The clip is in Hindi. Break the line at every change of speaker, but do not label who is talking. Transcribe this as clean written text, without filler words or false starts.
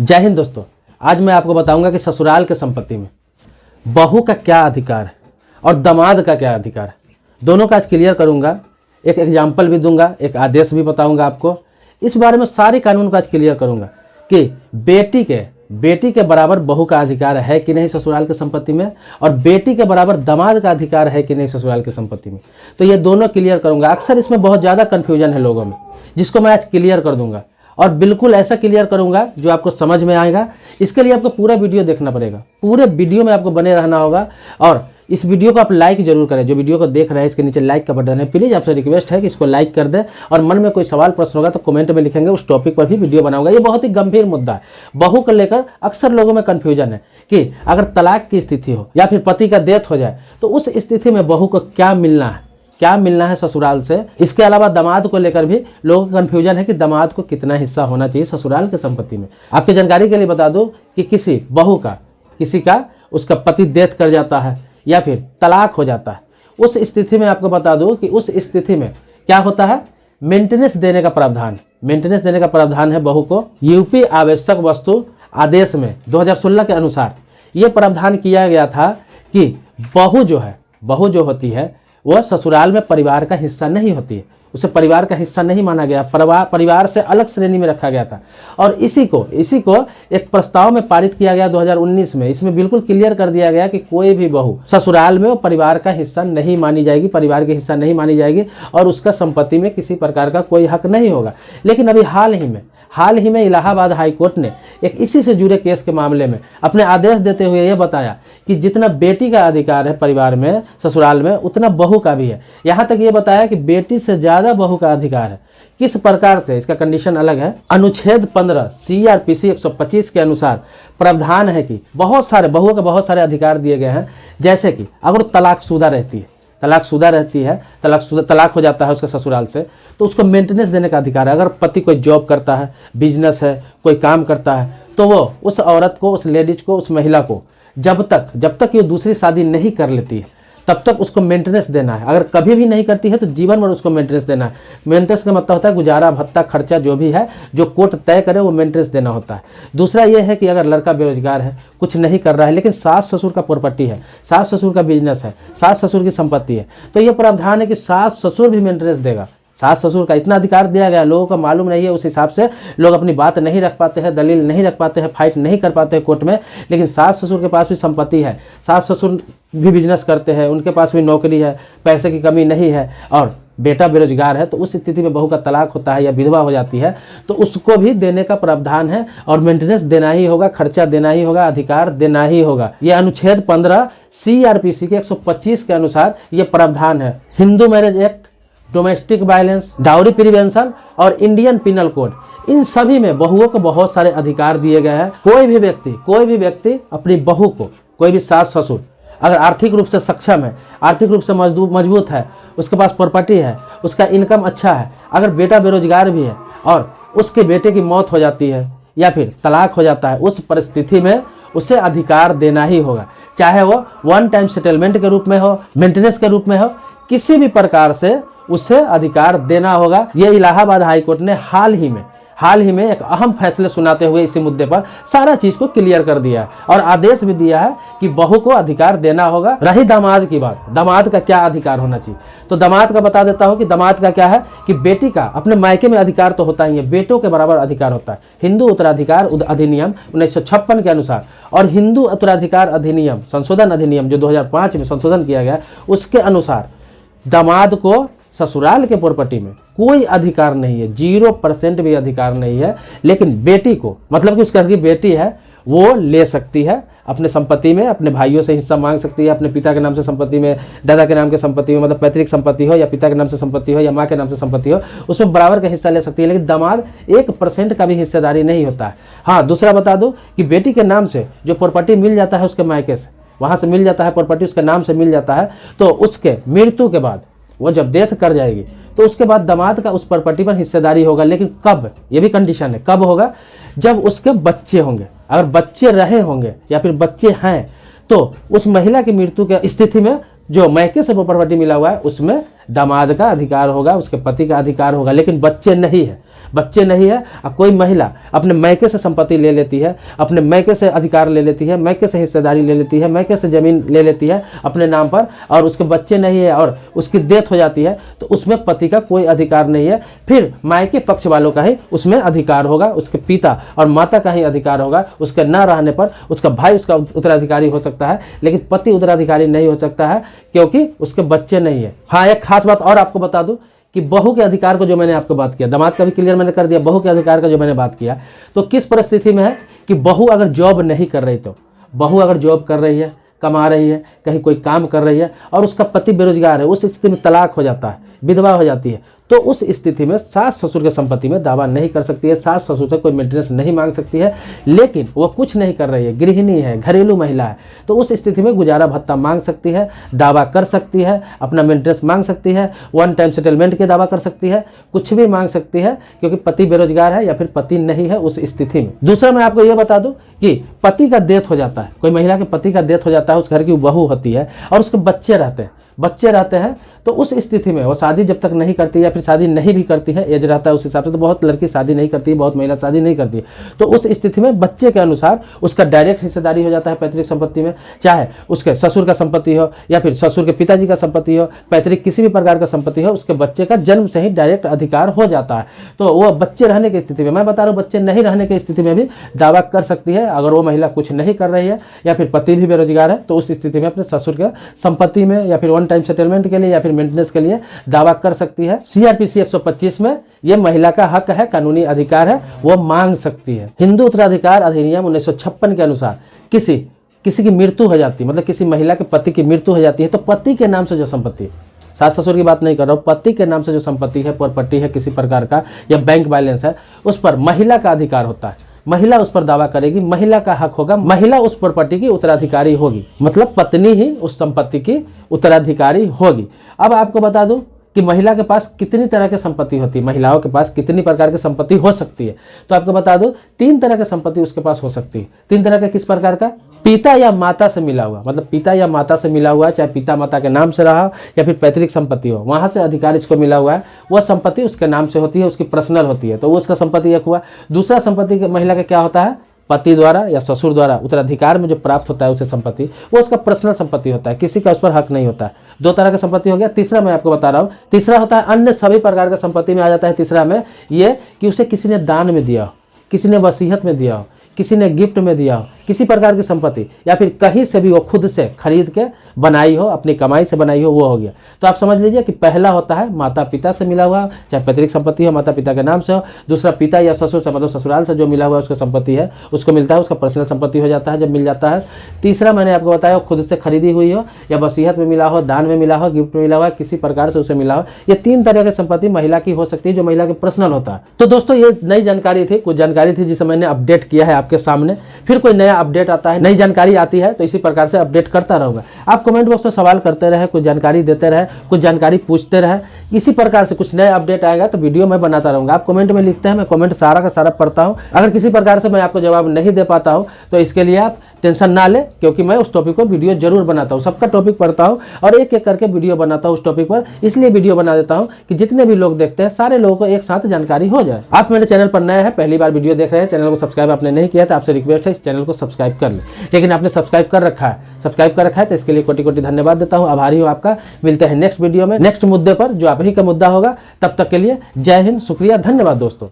जय हिंद दोस्तों। आज मैं आपको बताऊंगा कि ससुराल के संपत्ति में बहू का क्या अधिकार है और दामाद का क्या अधिकार है। दोनों का आज क्लियर करूंगा, एक एग्जाम्पल भी दूंगा, एक आदेश भी बताऊंगा आपको। इस बारे में सारे कानून को आज क्लियर करूंगा कि बेटी के बराबर बहू का अधिकार है कि नहीं ससुराल की संपत्ति में, और बेटी के बराबर दामाद का अधिकार है कि नहीं ससुराल की संपत्ति में। तो ये दोनों क्लियर करूंगा। अक्सर इसमें बहुत ज़्यादा कन्फ्यूजन है लोगों में, जिसको मैं आज क्लियर कर दूंगा और बिल्कुल ऐसा क्लियर करूंगा जो आपको समझ में आएगा। इसके लिए आपको पूरा वीडियो देखना पड़ेगा, पूरे वीडियो में आपको बने रहना होगा। और इस वीडियो को आप लाइक जरूर करें। जो वीडियो को देख रहे हैं इसके नीचे लाइक का बटन है, प्लीज़ आपसे रिक्वेस्ट है कि इसको लाइक कर दें। और मन में कोई सवाल प्रश्न होगा तो कमेंट में लिखेंगे, उस टॉपिक पर भी वीडियो बनाऊंगा। ये बहुत ही गंभीर मुद्दा है। बहू को लेकर अक्सर लोगों में कन्फ्यूजन है कि अगर तलाक की स्थिति हो या फिर पति का डेथ हो जाए तो उस स्थिति में बहू को क्या मिलना है ससुराल से। इसके अलावा दामाद को लेकर भी लोगों को कन्फ्यूजन है कि दामाद को कितना हिस्सा होना चाहिए ससुराल की संपत्ति में। आपकी जानकारी के लिए बता दूं कि किसी बहू का उसका पति डेथ कर जाता है या फिर तलाक हो जाता है, उस स्थिति में आपको बता दूं कि उस स्थिति में क्या होता है, मेंटेनेंस देने का प्रावधान है बहू को। यूपी आवश्यक वस्तु आदेश में 2016 के अनुसार ये प्रावधान किया गया था कि बहू जो होती है वह ससुराल में परिवार का हिस्सा नहीं होती है, उसे परिवार का हिस्सा नहीं माना गया, परिवार से अलग श्रेणी में रखा गया था। और इसी को एक प्रस्ताव में पारित किया गया 2019 में। इसमें बिल्कुल क्लियर कर दिया गया कि कोई भी बहू ससुराल में वो परिवार का हिस्सा नहीं मानी जाएगी, परिवार के हिस्सा नहीं मानी जाएगी और उसका संपत्ति में किसी प्रकार का कोई हक नहीं होगा। लेकिन अभी हाल ही में इलाहाबाद हाई कोर्ट ने एक इसी से जुड़े केस के मामले में अपने आदेश देते हुए यह बताया कि जितना बेटी का अधिकार है परिवार में, ससुराल में, उतना बहू का भी है। यहाँ तक ये बताया कि बेटी से ज़्यादा बहू का अधिकार है। किस प्रकार से, इसका कंडीशन अलग है। अनुच्छेद 15 CRPC 125 के अनुसार प्रावधान है कि बहुओं को बहुत सारे अधिकार दिए गए हैं। जैसे कि अगर तलाकशुदा रहती है, तलाक हो जाता है उसके ससुराल से, तो उसको मेंटेनेंस देने का अधिकार है। अगर पति कोई जॉब करता है, बिजनेस है, कोई काम करता है, तो वो उस औरत को, उस लेडीज को, उस महिला को जब तक ये दूसरी शादी नहीं कर लेती है तब तक उसको मेंटेनेंस देना है। अगर कभी भी नहीं करती है तो जीवन भर उसको मेंटेनेंस देना है। मेंटेनेंस का मतलब होता है गुजारा भत्ता, खर्चा जो भी है, जो कोर्ट तय करे वो मेंटेनेंस देना होता है। दूसरा ये है कि अगर लड़का बेरोजगार है, कुछ नहीं कर रहा है, लेकिन सास ससुर का प्रॉपर्टी है, सास ससुर का बिजनेस है, सास ससुर की संपत्ति है, तो ये प्रावधान है कि सास ससुर भी मेंटेनेंस देगा। सास ससुर का इतना अधिकार दिया गया, लोगों को मालूम नहीं है, उस हिसाब से लोग अपनी बात नहीं रख पाते हैं, दलील नहीं रख पाते हैं, फाइट नहीं कर पाते हैं कोर्ट में। लेकिन सास ससुर के पास भी संपत्ति है, सास ससुर भी बिजनेस करते हैं, उनके पास भी नौकरी है, पैसे की कमी नहीं है और बेटा बेरोजगार है, तो उस स्थिति में बहू का तलाक होता है या विधवा हो जाती है तो उसको भी देने का प्रावधान है और मेंटेनेंस देना ही होगा, खर्चा देना ही होगा, अधिकार देना ही होगा। यह अनुच्छेद 15 CRPC के 125 के अनुसार ये प्रावधान है। Hindu marriage act, domestic violence, dowry prevention और इंडियन पिनल कोड, इन सभी में बहुओं को बहुत सारे अधिकार दिए गए हैं। कोई भी व्यक्ति अपनी बहू को, कोई भी सास ससुर अगर आर्थिक रूप से सक्षम है, आर्थिक रूप से मजबूत है, उसके पास प्रॉपर्टी है, उसका इनकम अच्छा है, अगर बेटा बेरोजगार भी है और उसके बेटे की मौत हो जाती है या फिर तलाक हो जाता है, उस परिस्थिति में उसे अधिकार देना ही होगा। चाहे वो वन टाइम सेटलमेंट के रूप में हो, मेंटेनेंस के रूप में हो, किसी भी प्रकार से उसे अधिकार देना होगा। ये इलाहाबाद हाई कोर्ट ने हाल ही में एक अहम फैसले सुनाते हुए इसी मुद्दे पर सारा चीज को क्लियर कर दिया है और आदेश भी दिया है कि बहू को अधिकार देना होगा। रही दामाद की बात, दामाद का क्या अधिकार होना चाहिए, तो दामाद का बता देता हूं कि दामाद का क्या है कि बेटी का अपने मायके में अधिकार तो होता ही है, बेटों के बराबर अधिकार होता है। हिंदू उत्तराधिकार अधिनियम 1956 के अनुसार और हिंदू उत्तराधिकार अधिनियम संशोधन अधिनियम जो 2005 में संशोधन किया गया, उसके अनुसार दामाद को ससुराल के प्रॉपर्टी में कोई अधिकार नहीं है, 0% भी अधिकार नहीं है। लेकिन बेटी को, मतलब कि उसकी बेटी है, वो ले सकती है अपने संपत्ति में, अपने भाइयों से हिस्सा मांग सकती है, अपने पिता के नाम से संपत्ति में, दादा के नाम की संपत्ति में, मतलब पैतृक संपत्ति हो या पिता के नाम से संपत्ति हो या माँ के नाम से संपत्ति हो, उसमें बराबर का हिस्सा ले सकती है। लेकिन दामाद 1% का भी हिस्सेदारी नहीं होता है। हाँ, दूसरा बता दो कि बेटी के नाम से जो प्रॉपर्टी मिल जाता है उसके मायके से, वहाँ से मिल जाता है प्रॉपर्टी, उसके नाम से मिल जाता है, तो उसके मृत्यु के बाद वो जब डेथ कर जाएगी तो उसके बाद दामाद का उस प्रॉपर्टी पर हिस्सेदारी होगा। लेकिन कब, ये भी कंडीशन है, कब होगा, जब उसके बच्चे होंगे। अगर बच्चे रहे होंगे या फिर बच्चे हैं तो उस महिला की मृत्यु के स्थिति में जो मायके से वो प्रॉपर्टी मिला हुआ है उसमें दामाद का अधिकार होगा, उसके पति का अधिकार होगा। लेकिन बच्चे नहीं है, बच्चे नहीं है, और कोई महिला अपने मैके से संपत्ति ले लेती है, अपने मैके से अधिकार ले लेती है, मैके से हिस्सेदारी ले लेती है, मैके से जमीन ले लेती है अपने नाम पर, और उसके बच्चे नहीं है और उसकी डेथ हो जाती है, तो उसमें पति का कोई अधिकार नहीं है। फिर मायके पक्ष वालों का ही उसमें अधिकार होगा, उसके पिता और माता का ही अधिकार होगा। उसके न रहने पर उसका भाई उसका उत्तराधिकारी हो सकता है, लेकिन पति उत्तराधिकारी नहीं हो सकता है, क्योंकि उसके बच्चे नहीं है। हाँ, एक खास बात और आपको बता दूं कि बहू के अधिकार को जो मैंने आपको बात किया, दामाद का भी क्लियर मैंने कर दिया, बहू के अधिकार का जो मैंने बात किया, तो किस परिस्थिति में है कि बहू अगर जॉब नहीं कर रही, तो बहू अगर जॉब कर रही है, कमा रही है, कहीं कोई काम कर रही है, और उसका पति बेरोजगार है, उस स्थिति में तलाक हो जाता है, विधवा हो जाती है, तो उस स्थिति में सास ससुर के संपत्ति में दावा नहीं कर सकती है, सास ससुर से कोई मेंटेनेंस नहीं मांग सकती है। लेकिन वो कुछ नहीं कर रही है, गृहिणी है, घरेलू महिला है, तो उस स्थिति में गुजारा भत्ता मांग सकती है, दावा कर सकती है, अपना मेंटेनेंस मांग सकती है, वन टाइम सेटलमेंट के दावा कर सकती है, कुछ भी मांग सकती है, क्योंकि पति बेरोजगार है या फिर पति नहीं है उस स्थिति में। दूसरा मैं आपको ये बता दूं कि पति का डेथ हो जाता है, कोई महिला के पति का डेथ हो जाता है, उस घर की बहू होती है और उसके बच्चे रहते हैं, तो उस स्थिति में वो शादी जब तक नहीं करती या फिर शादी नहीं भी करती है, एज रहता है उस हिसाब से, तो बहुत लड़की शादी नहीं करती है, बहुत महिला शादी नहीं करती है, तो उस स्थिति में बच्चे के अनुसार उसका डायरेक्ट हिस्सेदारी हो जाता है पैतृक संपत्ति में, चाहे उसके ससुर का संपत्ति हो या फिर ससुर के पिताजी का संपत्ति हो, पैतृक किसी भी प्रकार का संपत्ति हो, उसके बच्चे का जन्म से ही डायरेक्ट अधिकार हो जाता है। तो वो बच्चे रहने की स्थिति में, मैं बता रहा हूँ, बच्चे नहीं रहने की स्थिति में भी दावा कर सकती है। अगर वो महिला कुछ नहीं कर रही है या फिर पति भी बेरोजगार है, तो उस स्थिति में अपने ससुर के संपत्ति में या फिर वन टाइम सेटलमेंट के लिए या फिर मेंटेनेंस के लिए दावा कर सकती है। सीआरपीसी 125 में ये महिला का हक है, कानूनी अधिकार है, वो मांग सकती है। हिंदू उत्तराधिकार अधिनियम 1956 के अनुसार किसी की मृत्यु हो जाती है, मतलब किसी महिला के पति की मृत्यु हो जाती है, तो पति के नाम से जो संपत्ति, सास ससुर की बात नहीं कर रहा हूँ, पति के नाम से जो संपत्ति है, प्रॉपर्टी है किसी प्रकार का या बैंक बैलेंस है, उस पर महिला का अधिकार होता है। महिला उस पर दावा करेगी, महिला का हक होगा, महिला उस प्रॉपर्टी की उत्तराधिकारी होगी, मतलब पत्नी ही उस संपत्ति की उत्तराधिकारी होगी। अब आपको बता दूं कि महिला के पास कितनी तरह की संपत्ति होती है, महिलाओं के पास कितनी प्रकार की संपत्ति हो सकती है, तो आपको बता दो 3 तरह की संपत्ति उसके पास हो सकती है। 3 तरह का किस प्रकार का? पिता या माता से मिला हुआ, मतलब पिता या माता से मिला हुआ, चाहे पिता माता के नाम से रहा या फिर पैतृक संपत्ति हो, वहां से अधिकार इसको मिला हुआ है, वह संपत्ति उसके नाम से होती है, उसकी पर्सनल होती है, तो वो उसका संपत्ति एक हुआ। दूसरा संपत्ति महिला का क्या होता है? पति द्वारा या ससुर द्वारा उत्तराधिकार में जो प्राप्त होता है उसे संपत्ति, वो उसका पर्सनल संपत्ति होता है, किसी का उस पर हक नहीं होता है। 2 तरह का संपत्ति हो गया। तीसरा मैं आपको बता रहा हूँ, तीसरा होता है अन्य सभी प्रकार का संपत्ति में आ जाता है। तीसरा में ये कि उसे किसी ने दान में दिया हो, किसी ने वसीयत में दिया हो, किसी ने गिफ्ट में दिया हो, किसी प्रकार की संपत्ति, या फिर कहीं से भी वो खुद से खरीद के बनाई हो, अपनी कमाई से बनाई हो, वो हो गया। तो आप समझ लीजिए कि पहला होता है माता पिता से मिला हुआ, चाहे पैतृक संपत्ति हो, माता पिता के नाम से हो। दूसरा पिता या ससुर से, मतलब ससुराल से जो मिला हुआ उसको संपत्ति है, उसको मिलता है, उसका पर्सनल संपत्ति हो जाता है जब मिल जाता है। तीसरा मैंने आपको बताया खुद से खरीदी हुई हो या वसीयत में मिला हो, दान में मिला हो, गिफ्ट में मिला हुआ, किसी प्रकार से उसे मिला हो। ये 3 तरह की संपत्ति महिला की हो सकती है जो महिला के पर्सनल होता है। तो दोस्तों ये नई जानकारी थी, कुछ जानकारी थी जिसे मैंने अपडेट किया है आपके सामने। फिर कोई नया अपडेट आता है, नई जानकारी आती है, तो इसी प्रकार से अपडेट करता रहूंगा। आप कमेंट बॉक्स में सवाल करते रहे, कुछ जानकारी देते रहे, कुछ जानकारी पूछते रहे, इसी प्रकार से कुछ नया अपडेट आएगा तो वीडियो मैं बनाता रहूंगा। आप कमेंट में लिखते हैं, मैं कमेंट सारा का सारा पढ़ता हूं। अगर किसी प्रकार से मैं आपको जवाब नहीं दे पाता हूं तो इसके लिए आप टेंशन ना ले, क्योंकि मैं उस टॉपिक पर वीडियो जरूर बनाता हूं। सबका टॉपिक पढ़ता हूं और एक एक करके वीडियो बनाता हूं उस टॉपिक पर, इसलिए वीडियो बना देता हूं कि जितने भी लोग देखते हैं सारे लोगों को एक साथ जानकारी हो जाए। आप मेरे चैनल पर नए हैं, पहली बार वीडियो देख रहे हैं, चैनल को सब्सक्राइब आपने नहीं किया तो आपसे रिक्वेस्ट है इस चैनल को सब्सक्राइब कर ले, लेकिन आपने सब्सक्राइब कर रखा है, तो इसके लिए कोटि कोटि धन्यवाद देता हूं, आभारी हूं आपका। मिलते हैं नेक्स्ट वीडियो में, नेक्स्ट मुद्दे पर जो आप ही का मुद्दा होगा। तब तक के लिए जय हिंद, शुक्रिया, धन्यवाद दोस्तों।